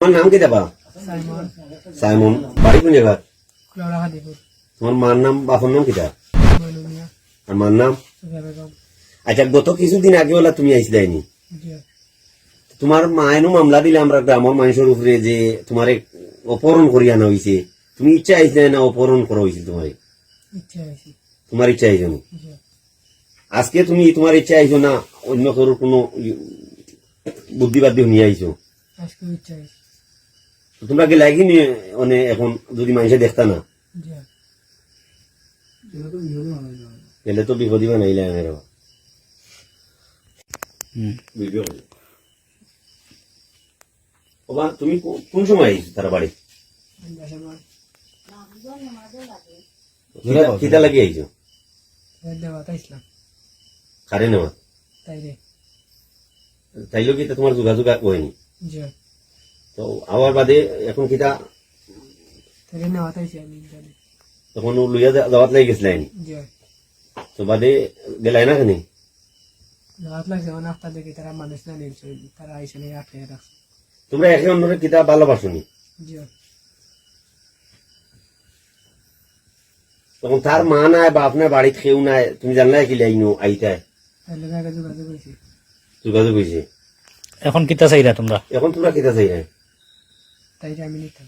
তোমার নাম কি দেবা? Simon Simon. বাড়ি কোন জায়গা? ক্লাউডাহাদিপুর তোমার মার নাম বাপর নাম কিটা? মইনুমিয়া আর মার নাম? সুফিয়া বেগম। আচ্ছা, গত কিছুদিন আগে ওলা তুমি আইসলাইনি, জি তোমার মায়েনও মামলা দিলে আমরা গ্রামের মানুষের উপরে যে তোমার অপহরণ করি আনা হয়েছে। তুমি ইচ্ছা আইসলে না অপহরণ করা হয়েছিল? তোমার ইচ্ছা হয়েছে। তোমার ইচ্ছা আইস না? জি আজকে তুমি তোমার ইচ্ছা আইসো না অন্য কারোর কোনো বুদ্ধিবাদী নিয়ে আইসো? আজকে ইচ্ছা হয়েছে। তো তোমরা কি লাগি নিয়ে অনেক এখন যদি মানুষে দেখতা না জি গেলে তো বিপদী বানাইলে আমার বাবা। তুমি কোন সময় আইসো তারা বাড়ি? কিতা লাগিয়ে আইসো? দেওয়াতা ইসলাম কারে নেওয়া? তাই রে। তাইলেও কিতা তোমার যোগাযোগ হয়নি? জি তো আবার বাদে এখন কিতা তাই নেওয়াতা ইসে আমি জানি। তখন লইয়া দাওয়াত লাগি গেছিলেন? জি তো বাদে গেলাই না কেন? দাওয়াত লাগছে মানে আপনার দেখি তারা মানুষ না নিয়েছে, তারা আইসে নিয়ে আটকে রাখছে। তোমরা একে অন্যরে কিতা ভালোবাসনি? জি তখন তার মা নাই বাপ নাই বাড়িতে কেউ নাই, তুমি জানলা কি লাইনো আইতায় তাই লোক আগে যোগাযোগ হয়েছে। যোগাযোগ হয়েছে। এখন কিতা চাইরা তোমরা? এখন তোমরা কিতা চাই? তাই আমি নিতাম।